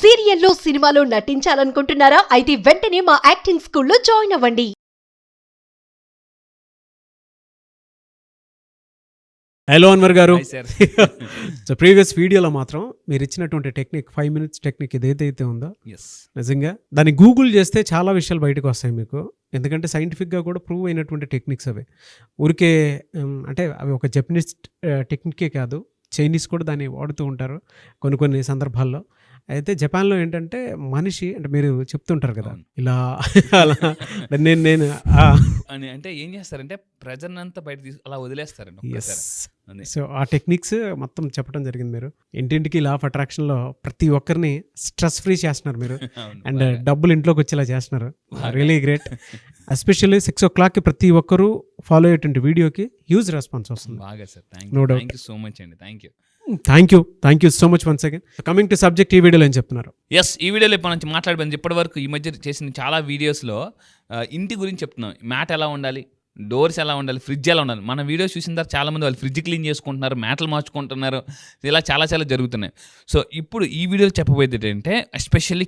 సీరియల్లో సినిమాలో నటించాలనుకుంటున్నారా? అయితే వెంటనే మా యాక్టింగ్ స్కూల్లో జాయిన్ అవ్వండి. హలో అన్వర్ గారు. Hi, sir. సో ప్రీవియస్ వీడియోలో మాత్రం మీరు ఇచ్చినటువంటి టెక్నిక్ 5 minutes టెక్నిక్ ఏదైతే ఉందో Yes. నిజంగా దాన్ని గూగుల్ చేస్తే చాలా విషయాలు బయటకు వస్తాయి మీకు. ఎందుకంటే సైంటిఫిక్గా కూడా ప్రూవ్ అయినటువంటి టెక్నిక్స్ అవి. ఊరికే అంటే అవి ఒక జపనీస్ టెక్నికే కాదు, చైనీస్ కూడా దాన్ని వాడుతూ ఉంటారు కొన్ని సందర్భాల్లో. అయితే జపాన్లో ఏంటంటే మనిషి అంటే మీరు చెప్తుంటారు కదా అవును. ఇలా అలా నేను అని అంటే ఏం చేస్తారంటే ప్రెజర్ అంతా బయట అలా వదిలేస్తారండి ఒక్కసారి. అది. సో ఆ టెక్నిక్స్ మొత్తం చెప్పడం జరిగింది. మీరు ఇంటింటికి లా ఆఫ్ అట్రాక్షన్లో ప్రతి ఒక్కరిని స్ట్రెస్ ఫ్రీ చేస్తున్నారు మీరు. అవును, అండ్ బాగా. డబ్బులు ఇంట్లోకి వచ్చేలా చేస్తున్నారు. బాగా. Really great. ఎస్పెషల్లీ 6 o'clockకి ప్రతి ఒక్కరూ ఫాలో అయ్యేటువంటి వీడియోకి హ్యూజ్ రెస్పాన్స్ వస్తుంది. బాగా sir, No doubt. Thank you so much అండి, thank you. Thank you so much once again. Coming to subject, ఈ వీడియోలో ఏం చెప్తున్నారు? ఎస్, ఈ వీడియోలో ఇప్పటి నుంచి మాట్లాడబోయింది. ఇప్పటి వరకు ఈ మధ్య చేసిన చాలా వీడియోస్లో ఇంటి గురించి చెప్తున్నాం. మ్యాట్ ఎలా ఉండాలి, డోర్స్ ఎలా ఉండాలి, ఫ్రిడ్జ్ ఎలా ఉండాలి. మన వీడియోస్ చూసిన తర్వాత చాలామంది వాళ్ళు ఫ్రిడ్జ్ క్లీన్ చేసుకుంటున్నారు, మ్యాట్లు మార్చుకుంటున్నారు, ఇలా చాలా జరుగుతున్నాయి. సో ఇప్పుడు ఈ వీడియోలో చెప్పబోయేది ఏంటంటే ఎస్పెషల్లీ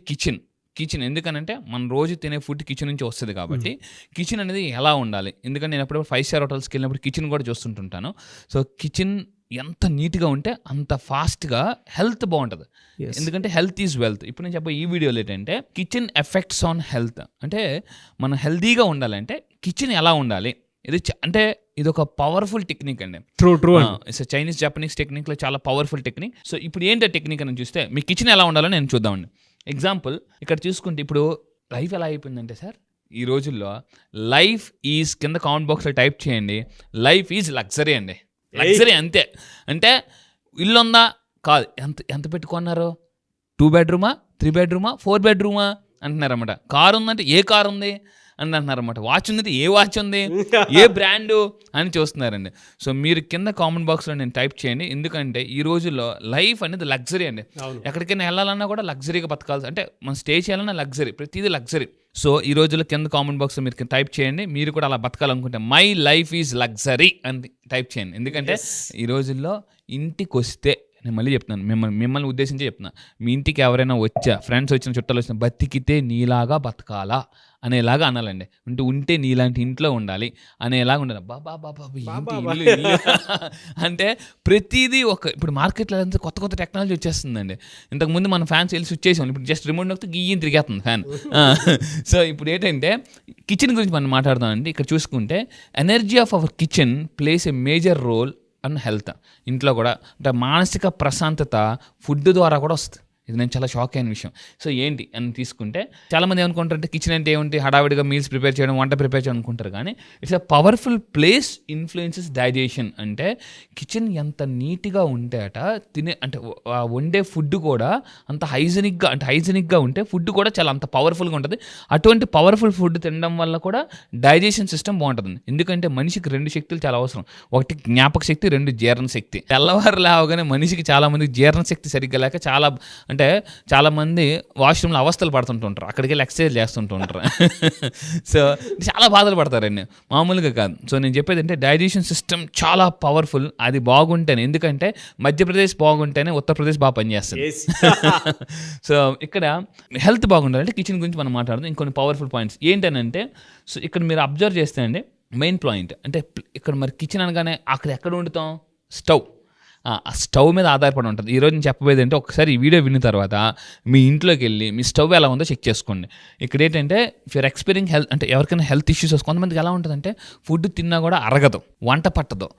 కిచెన్ ఎందుకనంటే మనం రోజు తినే ఫుడ్ కిచెన్ నుంచి వస్తుంది కాబట్టి కిచెన్ అనేది ఎలా ఉండాలి. ఎందుకంటే నేను అప్పుడు 5 star హోటల్స్కి వెళ్ళినప్పుడు కిచెన్ కూడా చూస్తుంటుంటాను. సో కిచెన్ ఎంత నీట్గా ఉంటే అంత ఫాస్ట్గా హెల్త్ బాగుంటుంది. Yes. ఎందుకంటే హెల్త్ ఈజ్ వెల్త్. ఇప్పుడు నేను చెప్పే ఈ వీడియోలో ఏంటంటే కిచెన్ ఎఫెక్ట్స్ ఆన్ హెల్త్. అంటే మనం హెల్తీగా ఉండాలంటే కిచెన్ ఎలా ఉండాలి, అంటే ఇది ఒక పవర్ఫుల్ టెక్నిక్ అండి. ట్రూ ఇట్స్ చైనీస్ జపనీస్ టెక్నిక్లో చాలా పవర్ఫుల్ టెక్నిక్. సో ఇప్పుడు ఏంటో టెక్నిక్ అని చూస్తే మీ కిచెన్ ఎలా ఉండాలో నేను చూద్దామండి. ఎగ్జాంపుల్ ఇక్కడ చూసుకుంటే ఇప్పుడు లైఫ్ ఎలా అయిపోయిందంటే సార్, ఈ రోజుల్లో లైఫ్ ఈజ్ కింద కామెంట్ బాక్స్లో టైప్ చేయండి, లైఫ్ ఈజ్ లగ్జరీ అండి. లగ్జరీ అంతే. అంటే ఇల్లు ఉందా కాదు, ఎంత పెట్టుకున్నారు, 2 bedroom 3 bedroom 4 bedroom అంటున్నారన్నమాట. కారు ఉందంటే ఏ కారు ఉంది అని అంటున్నారన్నమాట. వాచ్ ఉందంటే ఏ వాచ్ ఉంది, ఏ బ్రాండు అని చూస్తున్నారండి. సో మీరు కింద కామెంట్ బాక్స్లో నేను టైప్ చేయండి. ఎందుకంటే ఈ రోజుల్లో లైఫ్ అనేది లగ్జరీ అండి. ఎక్కడికైనా వెళ్ళాలన్నా కూడా లగ్జరీగా బతకాల్సి, అంటే మనం స్టే చేయాలన్నా లగ్జరీ, ప్రతిదీ లగ్జరీ. సో ఈ రోజుల్లో కింద కామెంట్ బాక్స్లో మీరు టైప్ చేయండి, మీరు కూడా అలా బతకాలనుకుంటే మై లైఫ్ ఈజ్ లగ్జరీ అని టైప్ చేయండి. ఎందుకంటే ఈ రోజుల్లో ఇంటికి వస్తే, నేను మళ్ళీ చెప్తున్నాను, మిమ్మల్ని ఉద్దేశించి చెప్తున్నా, మీ ఇంటికి ఎవరైనా వచ్చా, ఫ్రెండ్స్ వచ్చిన, చుట్టాలు వచ్చిన, బతికితే నీలాగా బతకాలా అనేలాగా అనాలండి. ఉంటే నీలాంటి ఇంట్లో ఉండాలి అనేలాగా ఉండాలి. అంటే ప్రతిదీ ఇప్పుడు మార్కెట్లో కొత్త టెక్నాలజీ వచ్చేస్తుందండి. ఇంతకుముందు మన ఫ్యాన్స్ వెళ్ళి స్విచ్ చేసాం, ఇప్పుడు జస్ట్ రిమోట్ నొక్కితే గీయని తిరిగేస్తుంది ఫ్యాన్. సో ఇప్పుడు ఏంటంటే కిచెన్ గురించి మనం మాట్లాడదామండి. ఇక్కడ చూసుకుంటే energy of our kitchen place a major role and health. ఇంట్లో కూడా అంటే మానసిక ప్రశాంతత ఫుడ్ ద్వారా కూడా వస్తుంది. ఇది నేను చాలా షాక్ అయిన విషయం. సో ఏంటి అని తీసుకుంటే చాలామంది ఏమనుకుంటారంటే కిచెన్ అంటే ఏమిటి, హడావిడిగా మీల్స్ ప్రిపేర్ చేయడం, వంట ప్రిపేర్ చేయడం అనుకుంటారు. కానీ it's a powerful place influences digestion. అంటే కిచెన్ ఎంత నీట్గా ఉంటే అంటే వండే ఫుడ్ కూడా అంత హైజెనిక్గా ఉంటే ఫుడ్ కూడా చాలా అంత పవర్ఫుల్గా ఉంటుంది. అటువంటి పవర్ఫుల్ ఫుడ్ తినడం వల్ల కూడా డైజెషన్ సిస్టమ్ బాగుంటుంది. ఎందుకంటే మనిషికి 2 శక్తులు చాలా అవసరం. ఒకటి జ్ఞాపక శక్తి, 2 జీర్ణ శక్తి. తెల్లవారు లేవగానే మనిషికి చాలామంది జీర్ణ శక్తి సరిగ్గా లేక చాలామంది వాష్రూమ్లో అవస్థలు పడుతుంటుంటారు, అక్కడికి వెళ్ళి ఎక్సర్సైజ్ చేస్తుంటుంటారు. సో చాలా బాధలు పడతారండి, మామూలుగా కాదు. సో నేను చెప్పేది అంటే డైజెషన్ సిస్టమ్ చాలా పవర్ఫుల్. అది బాగుంటేనే, ఎందుకంటే మధ్యప్రదేశ్ బాగుంటేనే ఉత్తరప్రదేశ్ బాగా పనిచేస్తుంది. సో ఇక్కడ హెల్త్ బాగుండాలంటే కిచెన్ గురించి మనం మాట్లాడదాం. ఇంకొన్ని పవర్ఫుల్ పాయింట్స్ ఏంటనంటే, సో ఇక్కడ మీరు అబ్జర్వ్ చేస్తే అండి మెయిన్ పాయింట్ అంటే ఇక్కడ మరి కిచెన్ అనగానే అక్కడ ఎక్కడ వండుతాం, స్టవ్. ఆ స్టవ్ మీద ఆధారపడి ఉంటుంది. ఈరోజు నేను చెప్పబోయేది అంటే ఒకసారి ఈ వీడియో విన్న తర్వాత మీ ఇంట్లోకి వెళ్ళి మీ స్టవ్ ఎలా ఉందో చెక్ చేసుకోండి. ఇక్కడ ఏంటంటే ఇఫ్ యూర్ ఎక్స్పీరియన్స్ హెల్త్, అంటే ఎవరికైనా హెల్త్ ఇష్యూస్ వస్తుంది, కొంతమందికి ఎలా ఉంటుందంటే ఫుడ్ తిన్నా కూడా అరగదు, వంట పట్టదు,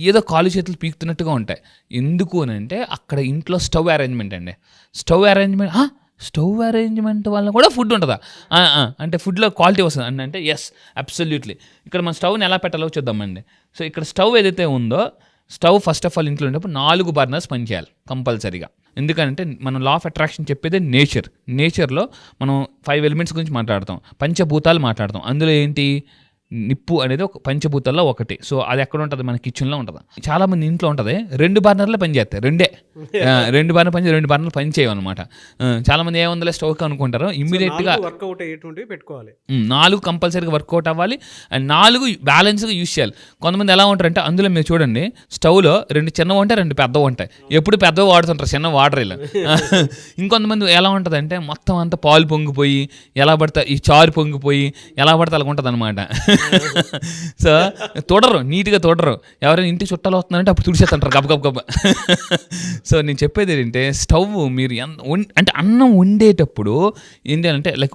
ఏదో కాలు చేతులు పీకుతున్నట్టుగా ఉంటాయి. ఎందుకు అని అంటే అక్కడ ఇంట్లో స్టవ్ అరేంజ్మెంట్ అండి. స్టవ్ అరేంజ్మెంట్ వల్ల కూడా ఫుడ్ ఉంటుందా అంటే ఫుడ్లో క్వాలిటీ వస్తుంది అంటే ఎస్, అబ్సల్యూట్లీ. ఇక్కడ మన స్టవ్ని ఎలా పెట్టాలో చూద్దామండి. సో ఇక్కడ స్టవ్ ఏదైతే ఉందో, స్టవ్ ఫస్ట్ ఆఫ్ ఆల్ ఇంట్లో ఉండేప్పుడు 4 burners పనిచేయాలి కంపల్సరీగా. ఎందుకంటే మనం లా ఆఫ్ అట్రాక్షన్ చెప్పేదే నేచర్లో మనం 5 elements గురించి మాట్లాడతాం, పంచభూతాలు మాట్లాడతాం. అందులో ఏంటి, నిప్పు అనేది ఒక పంచభూతాల్లో ఒకటి. సో అది ఎక్కడ ఉంటుంది, మన కిచెన్లో ఉంటుంది. చాలా మంది ఇంట్లో ఉంటుంది 2 బర్నర్లు పనిచేస్తాయి, 2 బర్నర్లు పని చేయవన్నమాట. చాలా మంది ఏముందిలే స్టవ్ అనుకుంటారు. ఇమ్మీడియట్గా వర్కౌట్ అయ్యేటువంటివి పెట్టుకోవాలి. 4 కంపల్సరీగా వర్కౌట్ అవ్వాలి అండ్ 4 బ్యాలెన్స్గా యూజ్ చేయాలి. కొంతమంది ఎలా ఉంటారంటే అందులో మీరు చూడండి స్టవ్లో 2 చిన్నవి ఉంటాయి, 2 పెద్దవి ఉంటాయి. ఎప్పుడు పెద్దవి వాడుతుంటారు, చిన్న వాటర్ ఇలా. ఇంకొంతమంది ఎలా ఉంటుందంటే మొత్తం అంతా పాలు పొంగిపోయి ఎలా పడితే ఈ చారు పొంగిపోయి ఎలా పడితే అలా ఉంటుంది అనమాట. సో నీట్గా తోడరు. ఎవరైనా ఇంటికి చుట్టాలు వస్తున్నారంటే అప్పుడు తుడిచేస్తుంటారు గబ. సో నేను చెప్పేది ఏంటంటే స్టవ్ మీరు అంటే అన్నం వండేటప్పుడు ఏం చేయాలంటే లైక్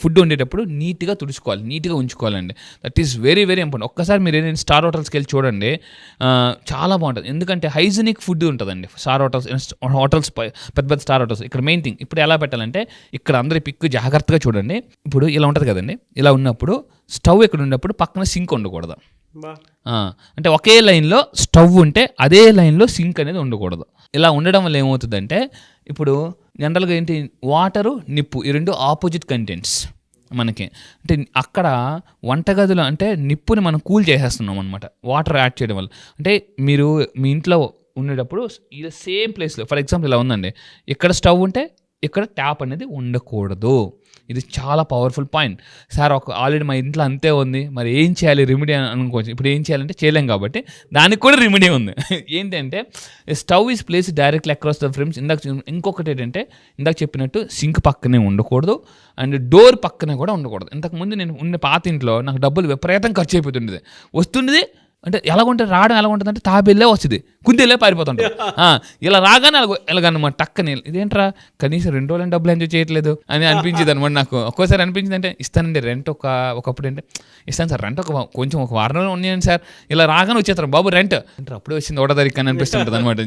ఫుడ్ వండేటప్పుడు నీట్గా తుడుచుకోవాలి, నీట్గా ఉంచుకోవాలండి. That is very very important. ఒక్కసారి మీరు ఏదైనా స్టార్ హోటల్స్కి వెళ్ళి చూడండి, చాలా బాగుంటుంది. ఎందుకంటే హైజీనిక్ ఫుడ్ ఉంటుందండి స్టార్ హోటల్స్ పెద్ద స్టార్ హోటల్స్. ఇక్కడ మెయిన్ థింగ్ ఇప్పుడు ఎలా పెట్టాలంటే ఇక్కడ అందరి పిక్ జాగ్రత్తగా చూడండి. ఇప్పుడు ఇలా ఉంటుంది కదండి, ఇలా ఉన్నప్పుడు స్టవ్ ఇక్కడ ఉన్నప్పుడు పక్కన సింక్ ఉండకూడదు. అంటే ఒకే లైన్లో స్టవ్ ఉంటే అదే లైన్లో సింక్ అనేది ఉండకూడదు. ఇలా ఉండడం వల్ల ఏమవుతుందంటే ఇప్పుడు జనరల్గా ఏంటి వాటరు నిప్పు ఈ 2 ఆపోజిట్ కంటెంట్స్ మనకి. అంటే అక్కడ వంటగదిలో అంటే నిప్పుని మనం కూల్ చేసేస్తున్నాం అనమాట వాటర్ యాడ్ చేయడం వల్ల. అంటే మీరు మీ ఇంట్లో ఉండేటప్పుడు ఇది సేమ్ ప్లేస్లో ఫర్ ఎగ్జాంపుల్ ఇలా ఉందండి, ఇక్కడ స్టవ్ ఉంటే ఇక్కడ ట్యాప్ అనేది ఉండకూడదు. ఇది చాలా పవర్ఫుల్ పాయింట్. సార్ ఆల్రెడీ మా ఇంట్లో అంతే ఉంది, మరి ఏం చేయాలి రెమెడీ అనుకోవచ్చు. ఇప్పుడు ఏం చేయాలంటే చేయలేం కాబట్టి దానికి కూడా రెమెడీ ఉంది. ఏంటంటే stove is place directly across the frames. ఇంకొకటి ఏంటంటే ఇందాక చెప్పినట్టు సింక్ పక్కనే ఉండకూడదు అండ్ డోర్ పక్కనే కూడా ఉండకూడదు. ఇంతకుముందు నేను ఉన్న పాత ఇంట్లో నాకు డబ్బులు విపరీతం ఖర్చు అయిపోతుండేది. వస్తుండేది అంటే ఎలాగుంటే రావడం ఎలా ఉంటుంది అంటే తాబెల్లే వస్తుంది, కుందేలే పారిపోతుంటారు. ఇలా రాగానే ఎలాగన్నమాట టక్కని ఇదేంట్రా కనీసం 2 రోజులు డబ్బులు ఎంజాయ్ చేయట్లేదు అని అనిపించింది అనమాట నాకు. ఒక్కోసారి అనిపించింది అంటే ఇస్తానండి రెంట్ ఒకప్పుడు అంటే ఇస్తాను సార్ రెంట్ కొంచెం ఒక వారం రోజులు ఉన్నాయండి సార్, ఇలా రాగానే వచ్చేస్తారు బాబు రెంట్ అంటే అప్పుడే వచ్చింది 1వ తారీఖు అని అనిపిస్తుంటుంది అనమాట.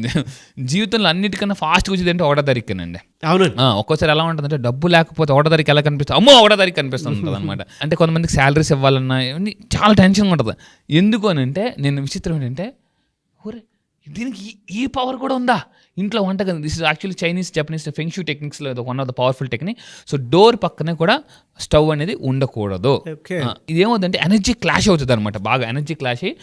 జీవితంలో అన్నిటికన్నా ఫాస్ట్గా వచ్చేది అంటే 1వ తారీఖునండి. అవునండి. ఒక్కోసారి ఎలా ఉంటుందంటే డబ్బు లేకపోతే 1వ తారీఖు ఎలా కనిపిస్తుంది, అమ్మో 1వ తారీఖు కనిపిస్తుంది అనమాట. అంటే కొంతమందికి శాలరీస్ ఇవ్వాలన్నా ఇవన్నీ చాలా టెన్షన్గా ఉంటుంది. ఎందుకు అని అంటే నేను విచిత్రం ఏంటంటే ఊరే దీనికి ఈ పవర్ కూడా ఉందా ఇంట్లో వంటగది. This is actually Chinese Japanese feng shui టెక్నిక్స్లో one of the powerful technique. So door పక్కనే కూడా స్టవ్ అనేది ఉండకూడదు. ఇదేమవుతుందంటే ఎనర్జీ క్లాష్ అవుతుంది అనమాట, బాగా ఎనర్జీ క్లాష్ అయ్యి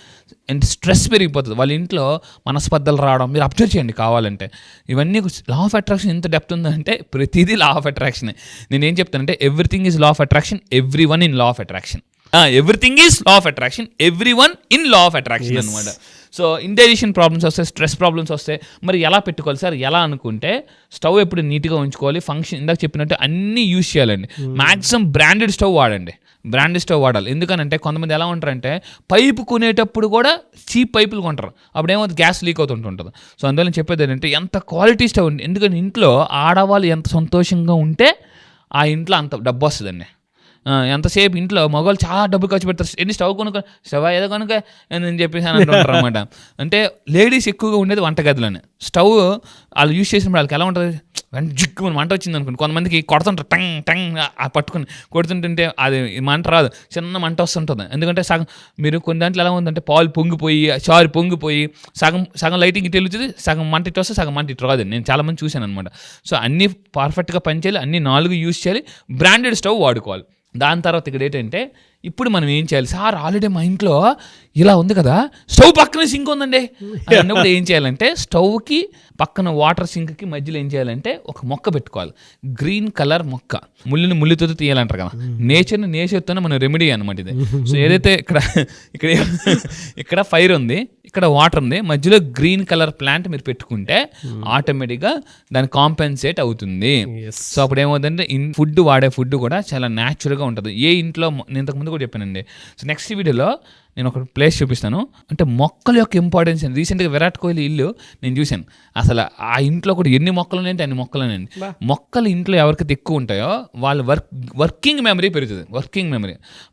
అండ్ స్ట్రెస్ పెరిగిపోతుంది. వాళ్ళ ఇంట్లో మనస్పర్ధలు రావడం మీరు అబ్జర్వ్ చేయండి కావాలంటే. ఇవన్నీ లా ఆఫ్ అట్రాక్షన్ ఎంత డెప్త్ ఉందంటే ప్రతిదీ లా ఆఫ్ అట్రాక్షన్. నేనేం చెప్తానంటే everything is law of attraction, every one in law of attraction. Everything is law of attraction, every one in law of attraction అనమాట. సో ఇండైజెషన్ ప్రాబ్లమ్స్ వస్తాయి, stress problems వస్తాయి. మరి ఎలా పెట్టుకోవాలి సార్, ఎలా అనుకుంటే స్టవ్ ఎప్పుడు నీట్గా ఉంచుకోవాలి. ఫంక్షన్ ఇందాక చెప్పినట్టు అన్నీ యూజ్ చేయాలండి. మ్యాక్సిమం బ్రాండెడ్ స్టవ్ వాడండి, బ్రాండెడ్ స్టవ్ వాడాలి. ఎందుకనంటే కొంతమంది ఎలా ఉంటారంటే పైపు కొనేటప్పుడు కూడా చీప్ పైపులు కొంటారు, అప్పుడు ఏమవుతుంది గ్యాస్ లీక్ అవుతుంటుంది. సో అందువల్ల చెప్పేది ఏంటంటే ఎంత క్వాలిటీ స్టవ్ ఉంది. ఎందుకంటే ఇంట్లో ఆడవాళ్ళు ఎంత సంతోషంగా ఉంటే ఆ ఇంట్లో అంత డబ్బు వస్తుందండి. ఎంతసేపు ఇంట్లో మగవాళ్ళు చాలా డబ్బులు ఖర్చు పెడతారు, ఎన్ని స్టవ్ స్టవ్ ఏదో కనుక అని చెప్పేసి అని అంటుంటారు అనమాట. అంటే లేడీస్ ఎక్కువగా ఉండేది వంటగదిలోనే. స్టవ్ వాళ్ళు యూజ్ చేసినప్పుడు వాళ్ళకి ఎలా ఉంటుంది, జిక్కు మంట వచ్చింది అనుకోండి, కొంతమందికి కొడుతుంటారు టంగ్ టంగ్ పట్టుకుని కొడుతుంటుంటే అది మంట రాదు, చిన్న మంట వస్తుంటుంది. ఎందుకంటే సగం మీరు కొన్ని దాంట్లో ఎలా ఉందంటే పాలు పొంగిపోయి చారు పొంగిపోయి సగం లైటింగ్ ఇటు వెళ్తుంది, సగం మంట ఇటు వస్తే సగం మంట ఇటు రాదు. నేను చాలామంది చూశాను అనమాట. సో అన్నీ పర్ఫెక్ట్గా పనిచేయాలి, అన్నీ 4 యూజ్ చేయాలి, బ్రాండెడ్ స్టవ్ వాడుకోవాలి. దాని తర్వాత ఇక్కడ ఏంటంటే ఇప్పుడు మనం ఏం చేయాలి సార్, ఆల్రెడీ మా ఇంట్లో ఇలా ఉంది కదా, స్టవ్ పక్కన సింక్ ఉందండి అన్నప్పుడు ఏం చేయాలంటే స్టవ్కి పక్కన వాటర్ సింక్కి మధ్యలో ఏం చేయాలంటే ఒక మొక్క పెట్టుకోవాలి, గ్రీన్ కలర్ మొక్క. ముళ్ళుతో తీయాలంటారు కదా, నేచర్తోనే మన రెమెడీ అనమాట ఇది. సో ఏదైతే ఇక్కడ ఫైర్ ఉంది, ఇక్కడ వాటర్ ఉంది, మధ్యలో గ్రీన్ కలర్ ప్లాంట్ మీరు పెట్టుకుంటే ఆటోమేటిక్గా దాని కాంపెన్సేట్ అవుతుంది. సో అప్పుడు ఏమవుతుందంటే వాడే ఫుడ్ కూడా చాలా న్యాచురల్గా ఉంటుంది. ఏ ఇంట్లో నేను ఇంతకుముందు కూడా చెప్పానండి. సో నెక్స్ట్ వీడియోలో నేను ఒక ప్లేస్ చూపిస్తాను, అంటే మొక్కల యొక్క ఇంపార్టెన్స్. రీసెంట్గా విరాట్ కోహ్లీ ఇల్లు నేను చూశాను, అసలు ఆ ఇంట్లో కూడా ఎన్ని మొక్కలు ఉన్నాయంటే అన్ని మొక్కలున్నాయండి. మొక్కలు ఇంట్లో ఎవరికైతే ఎక్కువ ఉంటాయో వాళ్ళు వర్కింగ్ మెమరీ పెరుగుతుంది.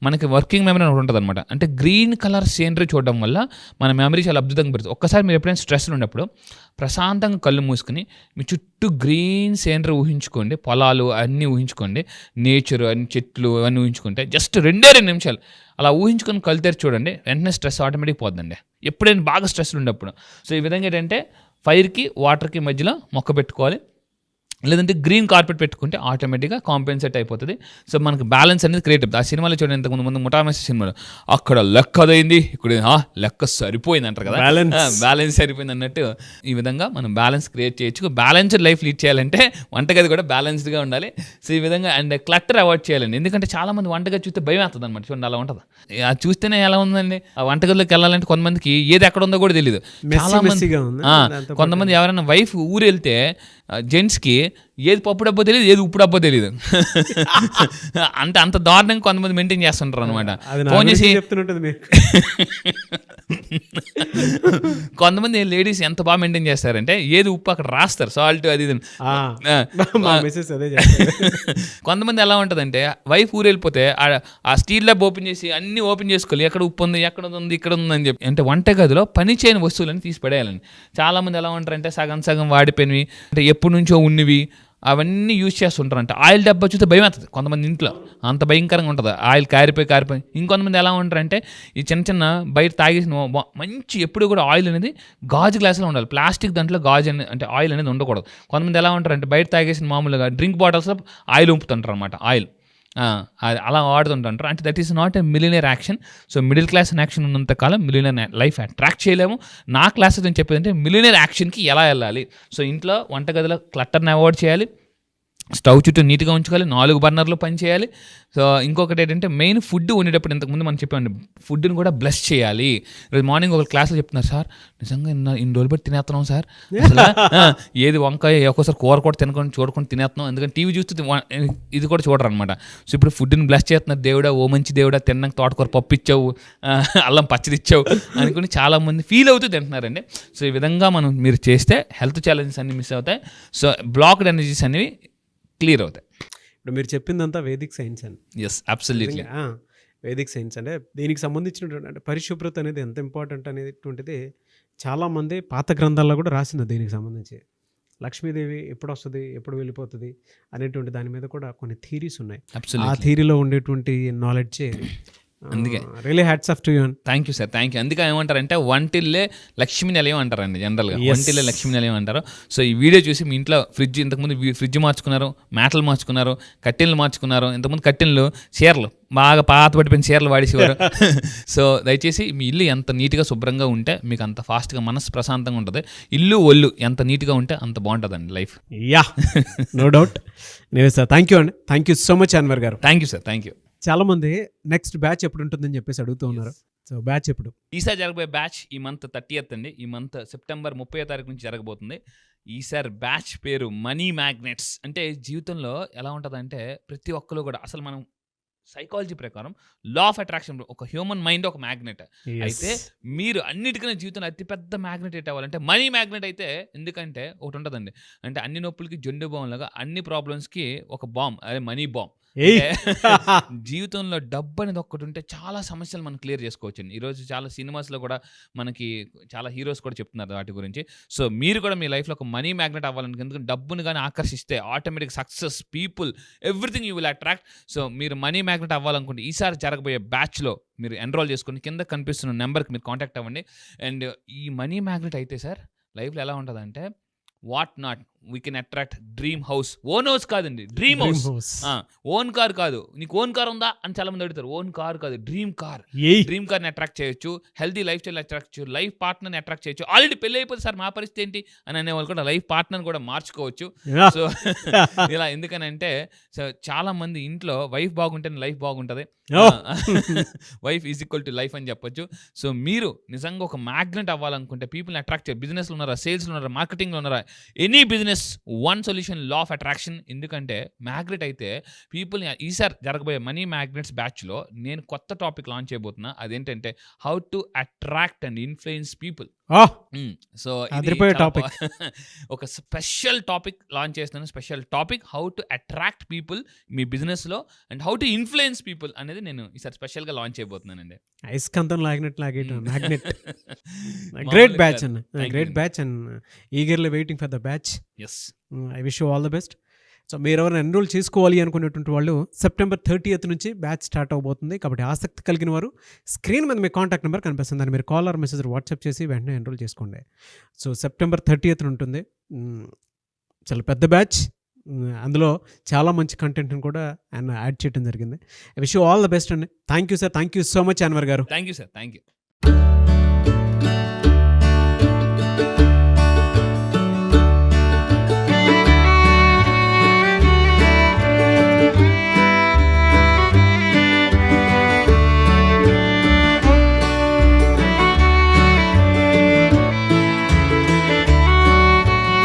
మనకి వర్కింగ్ మెమరీ ఉంటుంది అనమాట. అంటే గ్రీన్ కలర్ సీనరీ చూడడం వల్ల మన మెమరీ చాలా అద్భుతంగా పెరుగుతుంది. ఒక్కసారి మీరు ఎప్పుడైనా స్ట్రెస్లో ఉన్నప్పుడు ప్రశాంతంగా కళ్ళు మూసుకుని మీ చుట్టూ గ్రీన్ సీనరీ ఊహించుకోండి, పొలాలు అన్నీ ఊహించుకోండి, నేచర్ అన్ని చెట్లు అవన్నీ ఊహించుకుంటే జస్ట్ 2 నిమిషాలు అలా ఊహించుకొని కళ్ళు తెరిచి చూడండి, వెంటనే స్ట్రెస్ ఆటోమేటిక్ పోతుందండి ఎప్పుడైనా బాగా స్ట్రెస్లు ఉన్నప్పుడు. సో ఈ విధంగా ఏంటంటే ఫైర్కి వాటర్కి మధ్యలో మొక్క పెట్టుకోవాలి, లేదంటే గ్రీన్ కార్పెట్ పెట్టుకుంటే ఆటోమేటిక్గా కాంపెన్సేట్ అయిపోతుంది. సో మనకు బ్యాలెన్స్ అనేది క్రియేట్ అవుతుంది. ఆ సినిమాలో చూడండి, ఇంతకుముందు ముఠామేసి సినిమాలో అక్కడ లెక్క అదైంది, ఇక్కడ లెక్క సరిపోయింది అంటారు కదా, బ్యాలెన్స్ సరిపోయింది అన్నట్టు ఈ విధంగా మనం బ్యాలెన్స్ క్రియేట్ చేయొచ్చు. బ్యాలెన్స్డ్ లైఫ్ లీడ్ చేయాలంటే వంటగది కూడా బ్యాలెన్స్డ్గా ఉండాలి. సో ఈ విధంగా అండ్ క్లటర్ అవాయిడ్ చేయాలండి. ఎందుకంటే చాలా మంది వంటగది చూస్తే భయం వేస్తుంది అనమాట. చూడండి అలా ఉంటుంది, అది చూస్తేనే ఎలా ఉందండి. ఆ వంటగదిలోకి వెళ్ళాలంటే కొంతమందికి ఏది ఎక్కడ ఉందో కూడా తెలియదు. చాలా మంది కొంతమంది ఎవరైనా వైఫ్ ఊరు వెళ్తే జెంట్స్కి ఏది పప్పు డబ్బో తెలియదు, ఏది ఉప్పు డబ్బో తెలియదు. అంటే అంత దారుణంగా కొంతమంది మెయింటైన్ చేస్తుంటారు అనమాట. ఫోన్ చేసి కొంతమంది లేడీస్ ఎంత బాగా మెయింటైన్ చేస్తారంటే ఏది ఉప్పు అక్కడ రాస్తారు, సాల్ట్ అది ఇది. కొంతమంది ఎలా ఉంటుందంటే వైఫ్ ఊరు వెళ్ళిపోతే ఆ స్టీల్ ల్యాబ్ ఓపెన్ చేసి అన్ని ఓపెన్ చేసుకోవాలి, ఎక్కడ ఉప్పు ఉంది, ఎక్కడ ఉంది, ఇక్కడ ఉంది అని చెప్పి. అంటే వంటగదిలో పని చేయని వస్తువులని తీసి పడేయాలండి. చాలా మంది ఎలా ఉంటారంటే సగం సగం వాడిపోయినవి, అంటే ఎప్పటి నుంచో ఉన్నవి అవన్నీ యూజ్ చేస్తుంటారంట. ఆయిల్ డబ్బా చూస్తే భయం అవుతుంది కొంతమంది ఇంట్లో, అంత భయంకరంగా ఉంటుంది. ఆయిల్ కారిపోయి. ఇంకొంతమంది ఎలా ఉంటారంటే ఈ చిన్న చిన్న బయట తాగేసిన మంచి ఎప్పుడు కూడా ఆయిల్ అనేది గాజు గ్లాసులో ఉండాలి. ప్లాస్టిక్ దాంట్లో గాజు అనేది అంటే ఆయిల్ అనేది ఉండకూడదు. కొంతమంది ఎలా ఉంటారంటే బయట తాగేసిన మామూలుగా డ్రింక్ బాటిల్స్లో ఆయిల్ ఉంపుతుంటారు అనమాట. ఆయిల్ అలా వాడుతుంటారు. అంటే that is not a millionaire action. So middle class action ఉన్నంత కాలం మిలియనర్ లైఫ్ అట్రాక్ట్ చేయలేము. నా క్లాస్ నేను చెప్పేది అంటే మిలియనర్ యాక్షన్కి ఎలా వెళ్ళాలి. సో ఇంట్లో వంటగదిలో క్లట్టర్ని అవాయిడ్ చేయాలి, స్టవ్ చుట్టూ నీట్గా ఉంచుకోవాలి, 4 బర్నర్లు పని చేయాలి. సో ఇంకొకటి ఏంటంటే మెయిన్ ఫుడ్ వండేటప్పుడు ఇంతకుముందు మనం చెప్పామండి, ఫుడ్ని కూడా బ్లెస్ చేయాలి. ఈరోజు మార్నింగ్ ఒక క్లాస్లో చెప్తున్నారు, సార్ నిజంగా ఇన్ని రోజులు పెట్టి తినేస్తున్నాం సార్, అసలు ఏది వంకాయ ఒక్కోసారి కూర కూడా తినకుండా చూడకుండా తినేస్తున్నాం, ఎందుకంటే టీవీ చూస్తూ ఇది కూడా చూడరు అనమాట. సో ఇప్పుడు ఫుడ్ని బ్లెస్ చేస్తున్నారు, దేవుడా ఓ మంచి దేవుడా తిన్నాక తోటకూర పప్పు ఇచ్చావు, అల్లం పచ్చడి ఇచ్చావు అనుకుని చాలామంది ఫీల్ అవుతూ తింటున్నారండి. సో ఈ విధంగా మీరు చేస్తే హెల్త్ ఛాలెంజెస్ అన్ని మిస్ అవుతాయి. సో బ్లాక్డ్ ఎనర్జీస్ అనేవి క్లియర్ అవుతాయి. ఇప్పుడు మీరు చెప్పిందంతా వేదిక్ సైన్స్ అండి. ఎస్ అబ్సల్యూట్లీ వేదిక్ సైన్స్ అంటే దీనికి సంబంధించినటువంటి అంటే పరిశుభ్రత అనేది ఎంత ఇంపార్టెంట్ అనేటువంటిది చాలామంది పాత గ్రంథాల్లో కూడా రాసింది. దీనికి సంబంధించి లక్ష్మీదేవి ఎప్పుడు వస్తుంది, ఎప్పుడు వెళ్ళిపోతుంది అనేటువంటి దాని మీద కూడా కొన్ని థీరీస్ ఉన్నాయి. ఆ థీరీలో ఉండేటువంటి నాలెడ్జే అందుకే really hats off to you. Thank you sir, thank you. అందుకే ఏమంటారంటే వంటిల్లే లక్ష్మీ నిలయం అంటారండి జనరల్గా. వంటిల్లే లక్ష్మీ నిలయం అంటారు. సో ఈ వీడియో చూసి మీ ఇంట్లో ఇంతకుముందు ఫ్రిడ్జ్ మార్చుకున్నారు, మ్యాట్లు మార్చుకున్నారు, కట్టెలు మార్చుకున్నారు. ఇంతకుముందు కట్టెలు చీరలు బాగా పాత పడిపోయిన చీరలు వాడేసేవారు. సో దయచేసి మీ ఇల్లు ఎంత నీట్గా శుభ్రంగా ఉంటే మీకు అంత ఫాస్ట్గా మనసు ప్రశాంతంగా ఉంటుంది. ఇల్లు ఒళ్ళు ఎంత నీట్గా ఉంటే అంత బాగుంటుందండి లైఫ్. Yeah no doubt. నేను సార్ థ్యాంక్ యూ అండి. Thank you so much Anwar గారు. Thank you sir, thank you. చాలా మంది నెక్స్ట్ బ్యాచ్ ఎప్పుడు ఉంటుందని చెప్పేసి అడుగుతూ ఉన్నారు. సో బ్యాచ్ ఎప్పుడు? ఈసారి జరగబోయే బ్యాచ్ ఈ మంత్ 30th అండి. ఈ మంత్ సెప్టెంబర్ 30వ తారీఖు నుంచి జరగబోతుంది. ఈసారి బ్యాచ్ పేరు మనీ మ్యాగ్నెట్స్. అంటే జీవితంలో ఎలా ఉంటుందంటే ప్రతి ఒక్కరు కూడా అసలు మనం సైకాలజీ ప్రకారం లా ఆఫ్ అట్రాక్షన్, ఒక హ్యూమన్ మైండ్ ఒక మ్యాగ్నెట్. అయితే మీరు అన్నిటికన్నా జీవితంలో అతిపెద్ద మ్యాగ్నెట్ ఎట్ అవ్వాలంటే మనీ మ్యాగ్నెట్ అయితే. ఎందుకంటే ఒకటి ఉంటుందండి, అంటే అన్ని నొప్పులకి జొండు బాంబ్ లాగా అన్ని ప్రాబ్లమ్స్కి ఒక బాంబ్, అదే మనీ బాంబ్. జీవితంలో డబ్బు అనేది ఒక్కటి ఉంటే చాలా సమస్యలు మనం క్లియర్ చేసుకోవచ్చు. ఈరోజు చాలా సినిమాస్లో కూడా మనకి చాలా హీరోస్ కూడా చెప్తున్నారు వాటి గురించి. సో మీరు కూడా మీ లైఫ్లో ఒక మనీ మ్యాగ్నెట్ అవ్వాలనుకుంటే, ఎందుకంటే డబ్బుని కానీ ఆకర్షిస్తే automatic success, people, everything you will attract. So మీరు మనీ మ్యాగ్నెట్ అవ్వాలనుకుంటే ఈసారి జరగబోయే బ్యాచ్లో మీరు ఎన్రోల్ చేసుకుని కింద కనిపిస్తున్న నెంబర్కి మీరు కాంటాక్ట్ అవ్వండి. అండ్ ఈ మనీ మ్యాగ్నెట్ అయితే సార్ లైఫ్లో ఎలా ఉంటుందంటే what not we can attract dream house. Own house కాదండి, డ్రీమ్ హౌస్. ఓన్ కార్ కాదు. నీకు ఓన్ కార్ ఉందా అని చాలా మంది అడుగుతారు. ఓన్ కార్ కాదు, డ్రీమ్ కార్. డ్రీమ్ కార్ని అట్రాక్ట్ చేయొచ్చు, హెల్తీ లైఫ్ స్టైల్ అట్రాక్ట్ చేయొచ్చు, లైఫ్ పార్ట్నర్ని అట్రాక్ట్ చేయొచ్చు. ఆల్రెడీ పెళ్ళి అయిపోతే సార్ మా పరిస్థితి ఏంటి అని అనేవాళ్ళు కూడా లైఫ్ పార్ట్నర్ కూడా మార్చుకోవచ్చు. సో ఇలా ఎందుకనంటే సో చాలా మంది ఇంట్లో వైఫ్ బాగుంటేనే లైఫ్ బాగుంటుంది, wife is equal to life అని చెప్పొచ్చు. సో మీరు నిజంగా ఒక మ్యాగ్నెట్ అవ్వాలనుకుంటే, పీపుల్ని అట్రాక్ట్ చేయాలి, బిజినెస్లో ఉన్నారా, సేల్స్లో ఉన్నారా, మార్కెటింగ్లో ఉన్నారా, any business, one solution law of attraction. ఎందుకంటే మ్యాగ్నెట్ అయితే పీపుల్ని ఈసారి జరగబోయే మనీ మ్యాగ్నెట్స్ బ్యాచ్లో నేను కొత్త టాపిక్ లాంచ్ చేయబోతున్నా. అదేంటంటే how to attract and influence people. So ఒక స్పెషల్ టాపిక్ లాంచ్ చేస్తున్నాను. Special topic how to attract people మీ బిజినెస్లో and how to influence people అనేది నేను ఈసారి స్పెషల్గా లాంచ్ చేయబోతున్నానండి. ఐస్కంతం లాగినట్టు మ్యాగ్నెట్. గ్రేట్ బ్యాచ్ అన్న, great batch and eagerly waiting for the batch. Yes, I wish you all the best. So మీరు ఎవరైనా ఎన్రోల్ చేసుకోవాలి అనుకునేటువంటి వాళ్ళు సెప్టెంబర్ 30th నుంచి బ్యాచ్ స్టార్ట్ అవబోతుంది. కాబట్టి ఆసక్తి కలిగిన వారు స్క్రీన్ మీద మీ కాంటాక్ట్ నెంబర్ కనిపిస్తుంది, దాన్ని మీరు కాల్ ఆర్ మెసేజ్ వాట్సాప్ చేసి వెంటనే ఎన్రోల్ చేసుకోండి. సో సెప్టెంబర్ 30th ఉంటుంది. చాలా పెద్ద బ్యాచ్, అందులో చాలా మంచి కంటెంట్ని కూడా ఆయన యాడ్ చేయడం జరిగింది. I wish you all the best అండి. Thank you sir, thank you so much Anwar గారు. Thank you sir, thank you.